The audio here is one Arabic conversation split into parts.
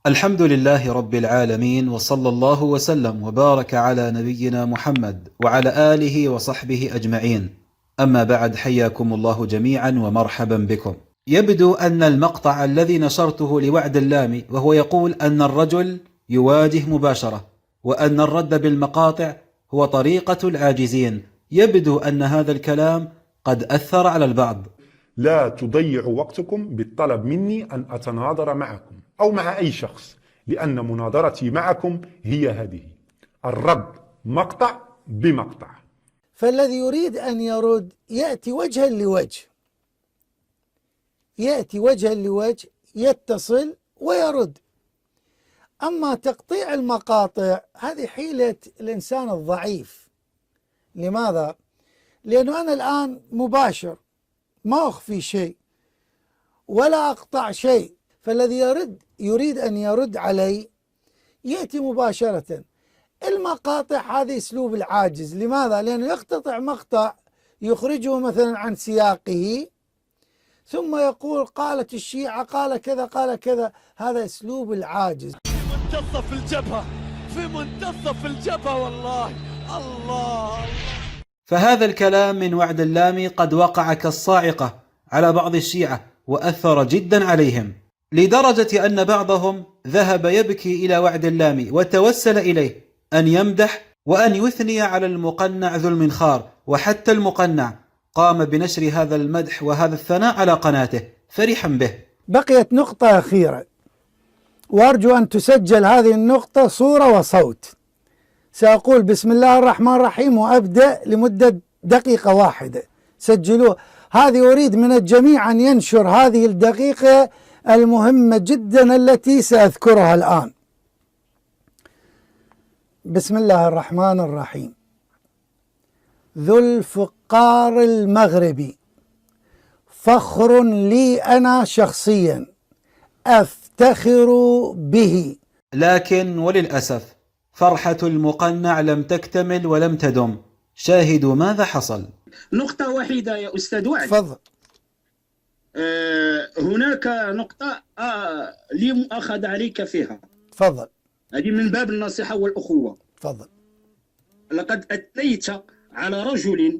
الحمد لله رب العالمين، وصلى الله وسلم وبارك على نبينا محمد وعلى آله وصحبه أجمعين. أما بعد، حياكم الله جميعا ومرحبا بكم. يبدو أن المقطع الذي نشرته لوعد اللامي وهو يقول أن الرجل يواجه مباشرة وأن الرد بالمقاطع هو طريقة العاجزين، يبدو أن هذا الكلام قد أثر على البعض. لا تضيعوا وقتكم بالطلب مني أن أتناظر معكم أو مع أي شخص، لأن مناظرتي معكم هي هذه: الرد مقطع بمقطع. فالذي يريد أن يرد يأتي وجها لوجه، يأتي وجها لوجه، يتصل ويرد. أما تقطيع المقاطع هذه حيلة الإنسان الضعيف. لماذا؟ لأنه أنا الآن مباشر، ما أخفي شيء ولا أقطع شيء، فالذي يريد أن يرد علي يأتي مباشرة. المقاطع هذه أسلوب العاجز. لماذا؟ لأنه يقتطع مقطع يخرجه مثلا عن سياقه ثم يقول قالت الشيعة قال كذا قال كذا. هذا أسلوب العاجز. في منتصف الجبهة، في منتصف الجبهة، والله الله. فهذا الكلام من وعد اللامي قد وقع كالصاعقة على بعض الشيعة وأثر جدا عليهم، لدرجة أن بعضهم ذهب يبكي إلى وعد اللامي وتوسل إليه أن يمدح وأن يثني على المقنع ذو المنخار، وحتى المقنع قام بنشر هذا المدح وهذا الثناء على قناته فرحا به. بقيت نقطة أخيرة، وأرجو أن تسجل هذه النقطة صورة وصوت. سأقول بسم الله الرحمن الرحيم وأبدأ لمدة دقيقة واحدة، سجلوه. هذه أريد من الجميع أن ينشر هذه الدقيقة المهمة جدا التي سأذكرها الآن. بسم الله الرحمن الرحيم. ذو الفقار المغربي فخر لي أنا شخصيا، أفتخر به. لكن وللأسف فرحة المقنع لم تكتمل ولم تدم. شاهدوا ماذا حصل. نقطة واحدة يا أستاذ وعد. تفضل. هناك نقطة لي مؤاخذة عليك فيها. تفضل. هذه من باب النصيحة والأخوة. تفضل. لقد أتيت على رجل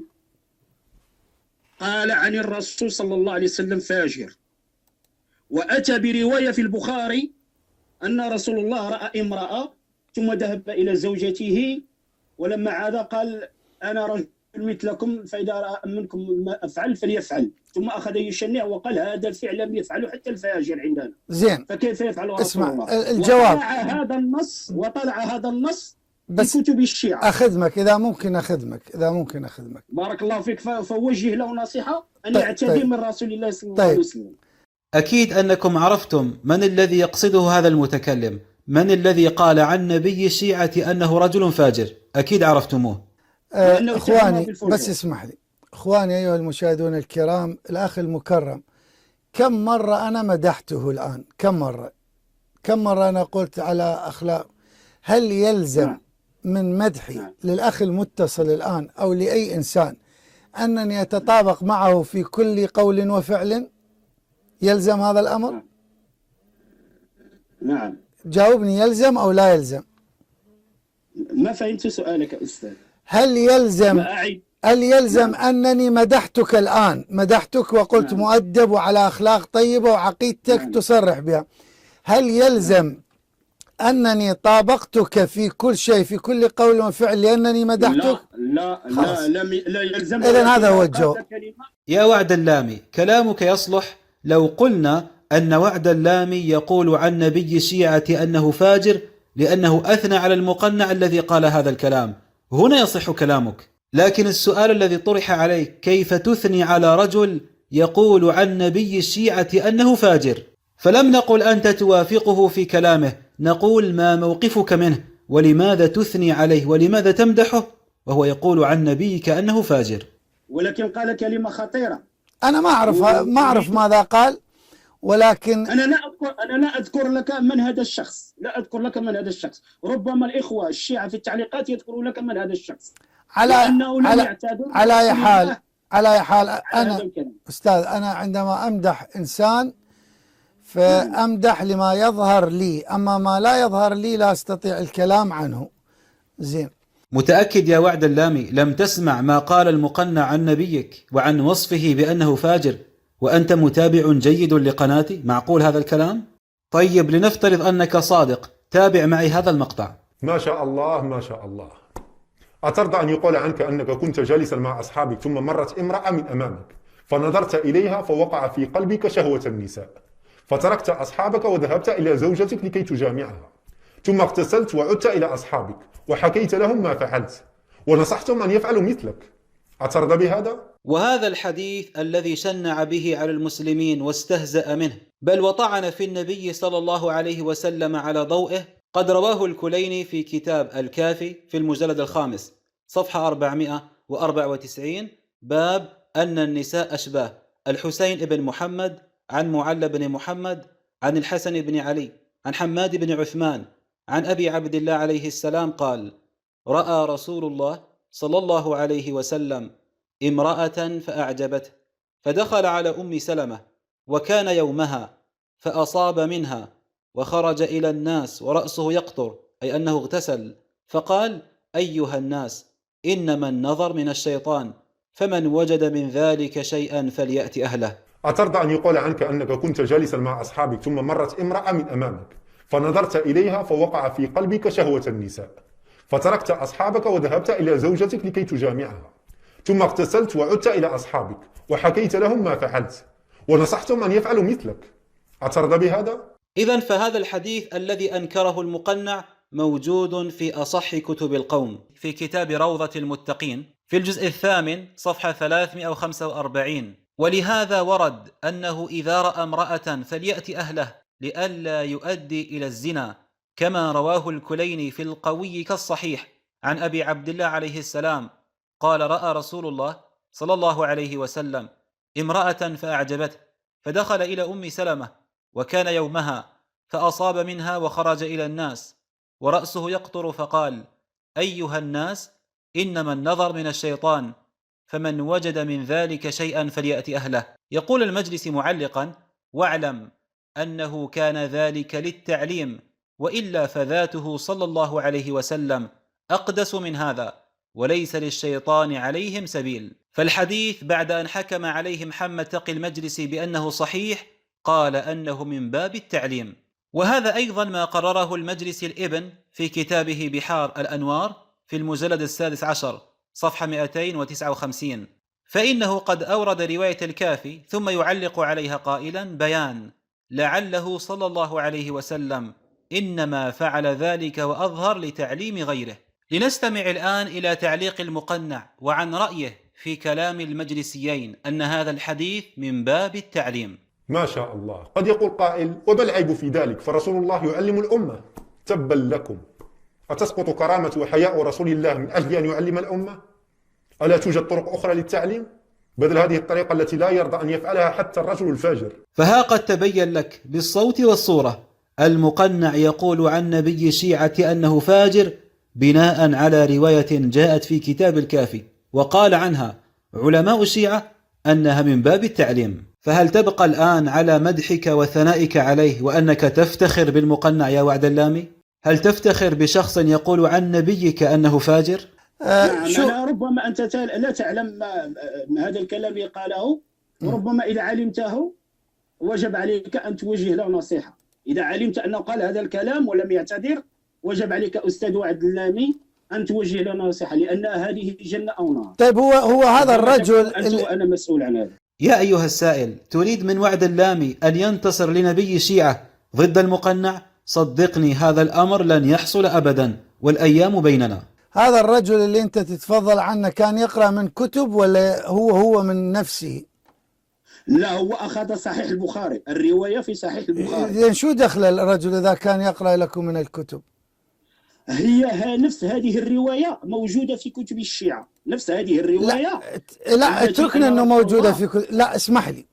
قال عن الرسول صلى الله عليه وسلم فاجر، وأتى برواية في البخاري أن رسول الله رأى امرأة ثم ذهب إلى زوجته، ولما عاد قال أنا رجل مثلكم فإذا رأى منكم ما أفعل فليفعل، ثم أخذ يشنع وقال هذا الفعل لم يفعله حتى الفاجر عندنا. زين، فكيف يفعل رسول الله؟ اسمع الجواب. وطلع هذا النص بس في كتب الشيعة. أخدمك إذا ممكن أخدمك. بارك الله فيك. فوجه له نصيحة أن يعتدي من رسول الله صلى الله عليه وسلم. أكيد أنكم عرفتم من الذي يقصده هذا المتكلم، من الذي قال عن نبي الشيعة أنه رجل فاجر. أكيد عرفتموه. إخواني بس اسمح لي، إخواني أيها المشاهدون الكرام، الأخ المكرم، كم مرة أنا مدحته الآن؟ كم مرة أنا قلت على أخلاق؟ هل يلزم من مدحي للأخ المتصل الآن أو لأي إنسان أنني أتطابق معه في كل قول وفعل؟ يلزم هذا الأمر؟ نعم. جاوبني، يلزم أو لا يلزم؟ ما فهمت سؤالك أستاذ. هل يلزم أنني مدحتك الآن، مدحتك وقلت مؤدب وعلى أخلاق طيبة وعقيدتك تصرح بها، هل يلزم أنني طابقتك في كل شيء في كل قول وفعل لأنني مدحتك؟ لا يلزم. إذن هذا هو الجواب. يا وعد اللامي، كلامك يصلح لو قلنا أن وعد اللامي يقول عن نبي الشيعة أنه فاجر لأنه أثنى على المقنع الذي قال هذا الكلام، هنا يصح كلامك. لكن السؤال الذي طرح عليك كيف تثني على رجل يقول عن نبي الشيعة أنه فاجر؟ فلم نقل أنت توافقه في كلامه، نقول ما موقفك منه، ولماذا تثني عليه ولماذا تمدحه وهو يقول عن نبيك أنه فاجر؟ ولكن قال كلمة خطيرة. أنا ما أعرف ماذا قال، ولكن أنا لا أذكر لك من هذا الشخص، لا أذكر لك من هذا الشخص. ربما الإخوة الشيعة في التعليقات يذكروا لك من هذا الشخص. على أي حال أنا أستاذ، أنا عندما أمدح إنسان فأمدح لما يظهر لي، أما ما لا يظهر لي لا أستطيع الكلام عنه. زين. متأكد يا وعد اللامي لم تسمع ما قال المقنع عن نبيك وعن وصفه بأنه فاجر وأنت متابع جيد لقناتي؟ معقول هذا الكلام؟ طيب لنفترض أنك صادق، تابع معي هذا المقطع. ما شاء الله ما شاء الله. أترضى أن يقال عنك أنك كنت جالسا مع أصحابك ثم مرت امرأة من أمامك فنظرت إليها فوقع في قلبك شهوة النساء، فتركت أصحابك وذهبت إلى زوجتك لكي تجامعها، ثم اغتسلت وعدت إلى أصحابك وحكيت لهم ما فعلت ونصحتهم أن يفعلوا مثلك، أترضى بهذا؟ وهذا الحديث الذي شنع به على المسلمين واستهزأ منه بل وطعن في النبي صلى الله عليه وسلم على ضوئه قد رواه الكليني في كتاب الكافي في المجلد الخامس صفحة 494 باب أن النساء أشباه الحسين بن محمد عن معل بن محمد عن الحسن بن علي عن حماد بن عثمان عن أبي عبد الله عليه السلام قال: رأى رسول الله صلى الله عليه وسلم امرأة فأعجبته فدخل على أم سلمة وكان يومها فأصاب منها وخرج إلى الناس ورأسه يقطر، أي أنه اغتسل، فقال: أيها الناس إنما النظر من الشيطان فمن وجد من ذلك شيئا فليأت أهله. أترضى أن يقال عنك أنك كنت جالسا مع أصحابك ثم مرت امرأة من أمامك فنظرت إليها فوقع في قلبك شهوة النساء، فتركت أصحابك وذهبت إلى زوجتك لكي تجامعها، ثم اغتسلت وعدت إلى أصحابك وحكيت لهم ما فعلت ونصحتهم أن يفعلوا مثلك، أترضى بهذا؟ إذن فهذا الحديث الذي أنكره المقنع موجود في أصح كتب القوم في كتاب روضة المتقين في الجزء الثامن صفحة 345، ولهذا ورد أنه إذا رأى امرأة فليأت أهله لئلا يؤدي إلى الزنا، كما رواه الكليني في القوي كالصحيح عن أبي عبد الله عليه السلام قال: رأى رسول الله صلى الله عليه وسلم امرأة فأعجبته فدخل إلى أم سلمة وكان يومها فأصاب منها وخرج إلى الناس ورأسه يقطر فقال: أيها الناس إنما النظر من الشيطان فمن وجد من ذلك شيئا فليأت أهله. يقول المجلس معلقا: واعلم أنه كان ذلك للتعليم، وإلا فذاته صلى الله عليه وسلم أقدس من هذا وليس للشيطان عليهم سبيل. فالحديث بعد أن حكم عليه محمد تقي المجلس بأنه صحيح قال أنه من باب التعليم، وهذا أيضا ما قرره المجلس الابن في كتابه بحار الأنوار في المجلد السادس عشر صفحة 259، فإنه قد أورد رواية الكافي ثم يعلق عليها قائلا: بيان لعله صلى الله عليه وسلم إنما فعل ذلك وأظهر لتعليم غيره. لنستمع الآن إلى تعليق المقنع وعن رأيه في كلام المجلسيين أن هذا الحديث من باب التعليم. ما شاء الله. قد يقول قائل: وما العيب في ذلك؟ فرسول الله يعلم الأمة. تبا لكم، أتسقط كرامة وحياء رسول الله من أجل أن يعلم الأمة؟ ألا توجد طرق أخرى للتعليم بدل هذه الطريقة التي لا يرضى أن يفعلها حتى الرجل الفاجر؟ فها قد تبين لك بالصوت والصورة المقنع يقول عن نبي الشيعة أنه فاجر بناء على رواية جاءت في كتاب الكافي، وقال عنها علماء الشيعة أنها من باب التعليم. فهل تبقى الآن على مدحك وثنائك عليه وأنك تفتخر بالمقنع يا وعد اللامي؟ هل تفتخر بشخص يقول عن نبيك أنه فاجر؟ نعم، ربما أنت لا تعلم ما هذا الكلام اللي قاله، وربما إذا علمته وجب عليك أن توجه له نصيحة. إذا علمت أنه قال هذا الكلام ولم يعتذر وجب عليك أستاذ وعد اللامي أن توجه له نصيحة، لأن هذه جنة أو نار. طيب هو هذا الرجل أنت وأنا مسؤول عن هذا. يا أيها السائل، تريد من وعد اللامي أن ينتصر لنبي الشيعة ضد المقنع؟ صدقني هذا الأمر لن يحصل أبدا، والأيام بيننا. هذا الرجل اللي أنت تتفضل عنه كان يقرأ من كتب ولا هو من نفسه؟ لا، هو أخذ صحيح البخاري، الرواية في صحيح البخاري. إذن شو دخل الرجل إذا كان يقرأ لكم من الكتب؟ هي نفس هذه الرواية موجودة في كتب الشيعة، نفس هذه الرواية. لا اتركنا أنه موجودة في كتب. لا اسمح لي،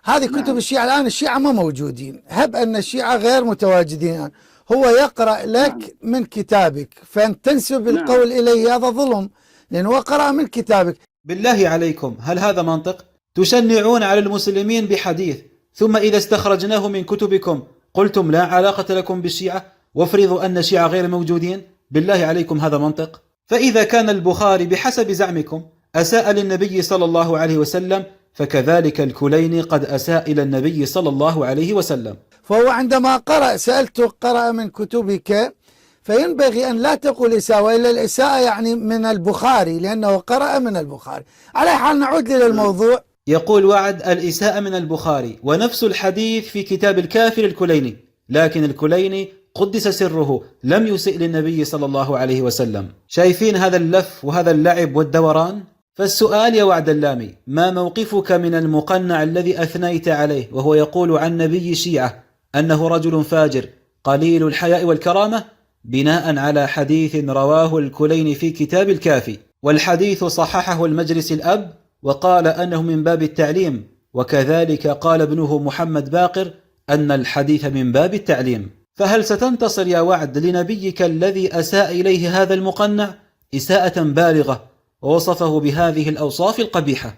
هذه كتب الشيعة الآن الشيعة ما موجودين، هب أن الشيعة غير متواجدين الآن. هو يقرأ لك من كتابك، فأن تنسب القول إليه هذا ظلم، لأنه قرأ من كتابك. بالله عليكم، هل هذا منطق؟ تشنعون على المسلمين بحديث ثم إذا استخرجناه من كتبكم قلتم لا علاقة لكم بالشيعة وافرضوا أن الشيعة غير موجودين؟ بالله عليكم هذا منطق؟ فإذا كان البخاري بحسب زعمكم أساء للنبي صلى الله عليه وسلم، فكذلك الكليني قد أساء إلى النبي صلى الله عليه وسلم. فهو عندما قرأ سألته قرأ من كتبك، فينبغي أن لا تقول إساءة، وإلا الإساءة يعني من البخاري لأنه قرأ من البخاري. على حال نعود إلى الموضوع. يقول وعد الإساءة من البخاري، ونفس الحديث في كتاب الكافي للكليني، لكن الكليني قدس سره لم يسئ للنبي صلى الله عليه وسلم. شايفين هذا اللف وهذا اللعب والدوران؟ فالسؤال يا وعد اللامي، ما موقفك من المقنع الذي أثنيت عليه وهو يقول عن نبي الشيعة أنه رجل فاجر قليل الحياء والكرامة بناء على حديث رواه الكليني في كتاب الكافي، والحديث صححه المجلس الأب وقال أنه من باب التعليم، وكذلك قال ابنه محمد باقر أن الحديث من باب التعليم. فهل ستنتصر يا وعد لنبيك الذي أساء إليه هذا المقنع إساءة بالغة ووصفه بهذه الأوصاف القبيحة؟